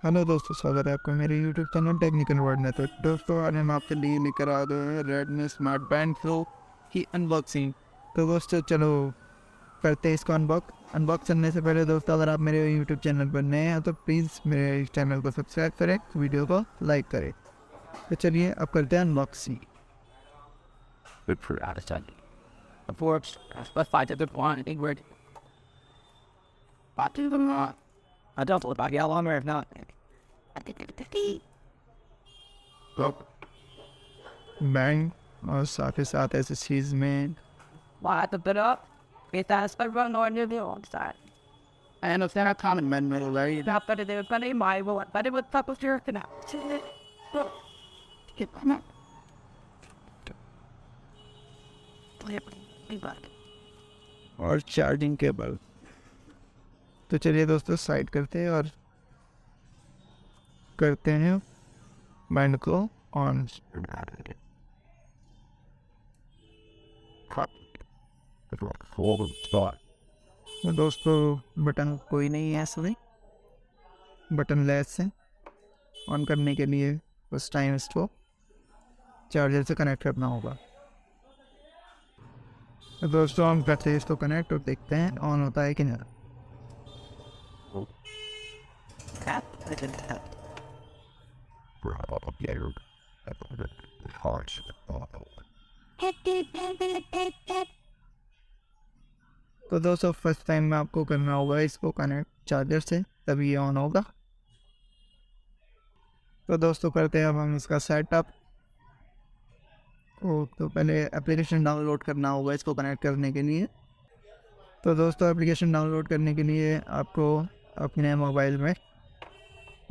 Hello दोस्तों, स्वागत है आपका मेरे यूट्यूब चैनल टेक्निकल वर्ड में। तो दोस्तों, आज हम आपके लिए लेकर आ गए हैं रेडमी स्मार्ट बैंड प्रो की अनबॉक्सिंग। तो दोस्तों चलो करते हैं इसको अनबॉक्स करने से पहले दोस्तों, अगर आप मेरे यूट्यूब चैनल पर नए हैं तो प्लीज़ मेरे चैनल को सब्सक्राइब करें, वीडियो को लाइक करें। तो चलिए अब करते हैं unboxing. Good for out of time. Of course, let's fight at the point. Where but to them not. I don't know about how long or if not. Band और साथ ही साथ ऐसी चीज़ में Why the bit up? It has a run on the on side. And if they're not common men, right? Not that they're funny, my will, but it was top of your canal. Get come on. और charging cable. तो चलिए दोस्तों side करते हैं और करते हैं band को ऑन। तो दोस्तों बटन कोई नहीं है इसमें, बटन लेस है। ऑन करने के लिए उस टाइम इसको चार्जर से कनेक्ट करना होगा। तो दोस्तों हम करते हैं इसको कनेक्ट और देखते हैं ऑन होता है कि नहीं। तो दोस्तों फर्स्ट टाइम में आपको करना होगा इसको कनेक्ट चार्जर से, तभी ये ऑन होगा। तो दोस्तों करते हैं अब हम इसका सेटअप। तो पहले एप्लीकेशन डाउनलोड करना होगा इसको कनेक्ट करने के लिए। तो दोस्तों एप्लीकेशन डाउनलोड करने के लिए आपको अपने मोबाइल में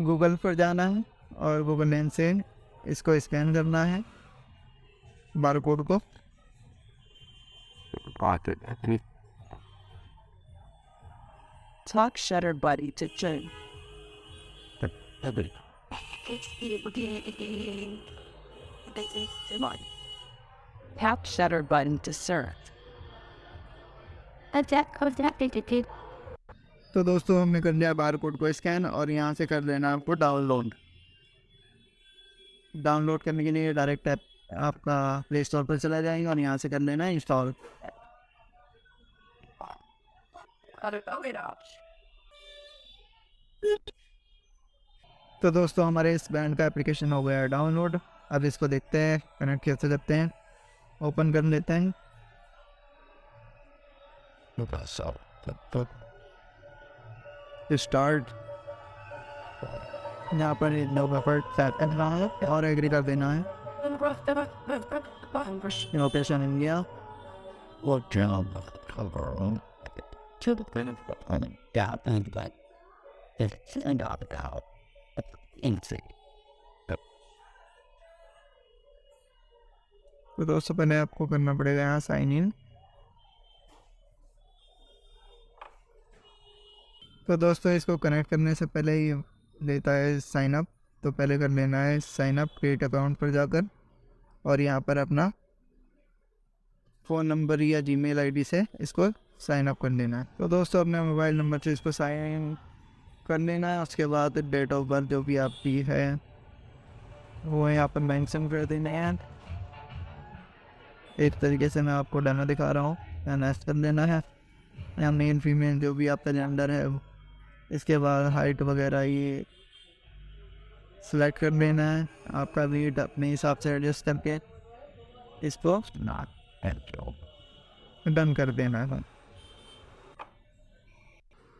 गूगल पर जाना है और गूगल लेंस से इसको स्कैन करना है बारकोड को। Talk shutter buddy to join. Tap shutter button to search. तो दोस्तों हमने कर लिया बारकोड को स्कैन और यहाँ से कर लेना आपको डाउनलोड। डाउनलोड करने के लिए डायरेक्ट ऐप आपका प्ले स्टोर पर चला जाएगा और यहाँ से कर लेना इंस्टॉल। तो दोस्तों हमारे इस बैंड का एप्लीकेशन हो गया है डाउनलोड। अब इसको देखते हैं कनेक्ट कैसे करते हैं। ओपन कर लेते हैं। स्टार्ट, यहाँ पर और एग्री कर देना है। लोकेशन इंडिया तो दोस्तों पहले आपको करना पड़ेगा यहाँ साइन इन। तो दोस्तों इसको कनेक्ट करने से पहले ही लेता है साइन अप। तो पहले कर लेना है साइन अप क्रिएट अकाउंट पर जाकर और यहाँ पर अपना फ़ोन नंबर या जीमेल आईडी से इसको साइन अप कर लेना है। तो दोस्तों अपने मोबाइल नंबर से इसको साइन इन कर लेना है। उसके बाद डेट ऑफ बर्थ जो भी आपकी है वो यहाँ पर मेंशन कर देना है। एक तरीके से मैं आपको डेमो दिखा रहा हूँ, एनेक्ट कर लेना है। या मेल फीमेल जो भी आपका जेंडर है। इसके बाद हाइट वगैरह ये सिलेक्ट कर लेना है। आपका वेट अपने हिसाब से एडजस्ट करके इसको डन कर देना है।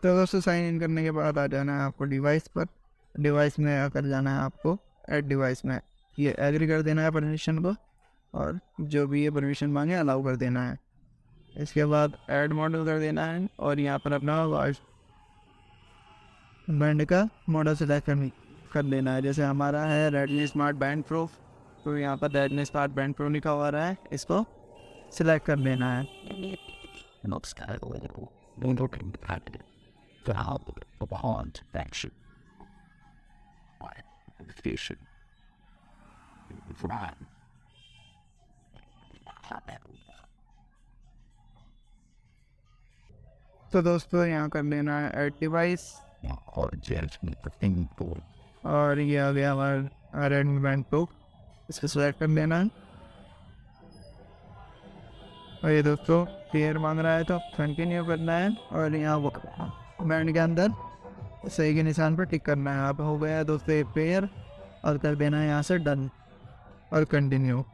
तो दोस्तों साइन इन करने के बाद आ जाना है आपको डिवाइस पर। डिवाइस में आकर जाना है आपको ऐड डिवाइस में, ये एग्री कर देना है परमिशन को और जो भी ये परमिशन मांगे अलाउ कर देना है। इसके बाद ऐड मॉडल कर देना है और यहाँ पर अपना वॉइस बैंड का मॉडल सेलेक्ट कर देना है। जैसे हमारा है रेडमी स्मार्ट बैंड प्रो, तो यहाँ पर रेडमी स्मार्ट बैंड प्रो लिखा हुआ रहा है, इसको सिलेक्ट कर देना है। तो दोस्तों यहाँ कर लेना है ऐड डिवाइस। और ये आ गया हमारा रेडमी बैंड प्रो, इसको सेलेक्ट कर लेना है। और ये दोस्तों पेयर मांग रहा है तो कंटिन्यू करना है, और यहाँ वो बैंड के अंदर सही के निशान पर टिक करना है। अब हो गया दोस्तों ये पेयर, और कर देना है यहाँ से डन और कंटिन्यू।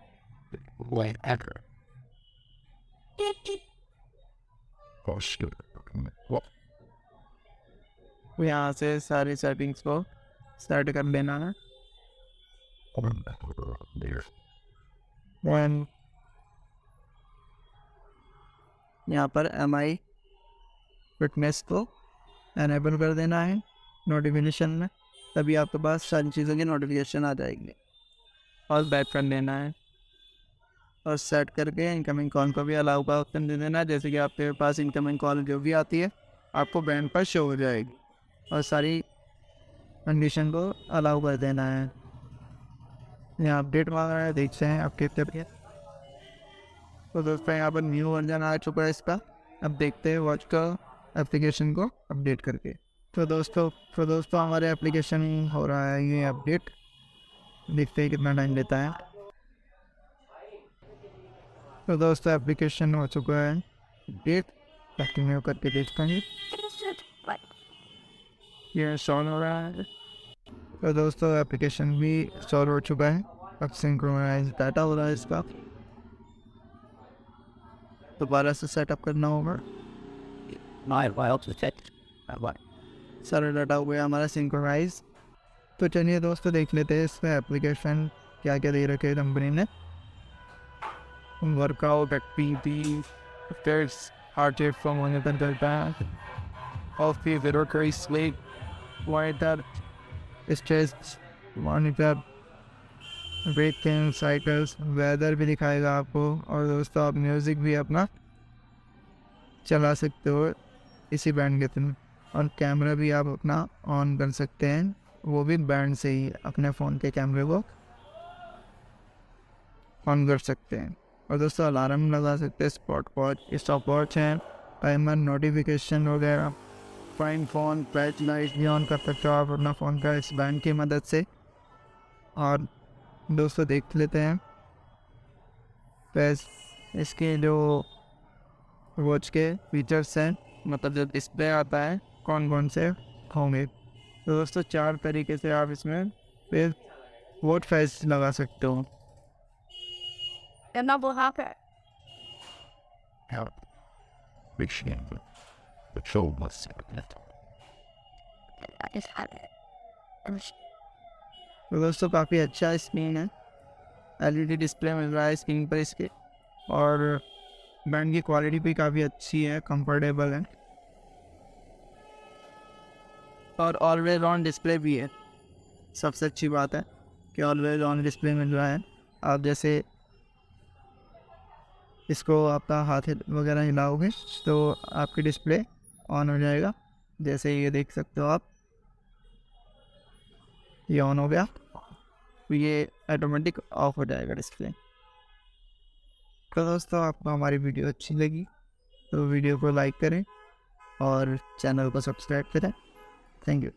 यहाँ से सारी सेटिंग्स को सेट कर लेना है। वन यहाँ पर MI फिटनेस को एनेबल कर देना है नोटिफिकेशन में, तभी आपके पास सारी चीज़ों की नोटिफिकेशन आ जाएगी। और बैक कर लेना है, और सेट करके इनकमिंग कॉल को भी अलाउ का ऑप्शन दे देना है। जैसे कि आपके पास इनकमिंग कॉल जो भी आती है आपको बैंड पर शो हो जाएगी, और सारी कंडीशन को अलाउ कर देना है। यहाँ अपडेट मांग रहा है, देखते हैं आपके तरीके। तो दोस्तों यहाँ पर न्यू वर्जन आ चुका है इसका। अब देखते हैं वॉच का एप्लीकेशन को अपडेट करके। तो दोस्तों हमारे एप्लीकेशन हो रहा है ये अपडेट, देखते हैं कितना टाइम लेता है। तो दोस्तों एप्लीकेशन हो चुका है अपडेट, कंटिन्यू करके देखते हैं। ये इंस्टॉल हो रहा है। तो दोस्तों एप्लीकेशन भी इंस्टॉल हो चुका है। अब सिंक्रोनाइज डाटा हो रहा है इसका, दोबारा से सेटअप करना होगा। सारा डाटा हो गया हमारा सिंक्रोनाइज। तो चलिए दोस्तों देख लेते हैं इसमें एप्लीकेशन क्या क्या दे रखे कंपनी ने। Workout activity, there's hard to from one of them to back. Healthy, very sleep, monitor, stress, monitor, breathing cycles, weather भी दिखाएगा आपको। और दोस्तों आप म्यूज़िक भी अपना चला सकते हो इसी बैंड के थ्रू, और कैमरा भी आप अपना ऑन कर सकते हैं, वो भी बैंड से ही अपने फ़ोन के कैमरे को ऑन कर सकते हैं। और दोस्तों अलार्म लगा सकते हैं, स्टॉप वॉच है, टाइमर, नोटिफिकेशन वगैरह, फाइन फ़ोन फ्लैश लाइट भी ऑन कर सकते हो आप अपना फ़ोन का इस बैंड की मदद से। और दोस्तों देख लेते हैं इसके जो वॉच के फीचर्स हैं, मतलब जो डिस्प्ले आता है कौन कौन से होंगे। तो दोस्तों 4 तरीके से आप इसमें फिर वॉच फेस लगा सकते हो। And that will happen. I just had it. तो दोस्तों काफ़ी अच्छा स्क्रीन है, LED डिस्प्ले मिल रहा है स्क्रीन पर इसके, और बैंड की क्वालिटी भी काफ़ी अच्छी है, कंफर्टेबल है, और ऑलवेज ऑन डिस्प्ले भी है। सबसे अच्छी बात है कि ऑलवेज ऑन डिस्प्ले मिल रहा है। आप जैसे इसको आपका हाथ वगैरह हिलाओगे तो आपकी डिस्प्ले ऑन हो जाएगा, जैसे ये देख सकते हो आप, ये ऑन हो गया, तो ये ऑटोमेटिक ऑफ हो जाएगा डिस्प्ले। तो दोस्तों आपको हमारी वीडियो अच्छी लगी तो वीडियो को लाइक करें और चैनल को सब्सक्राइब करें। Thank you.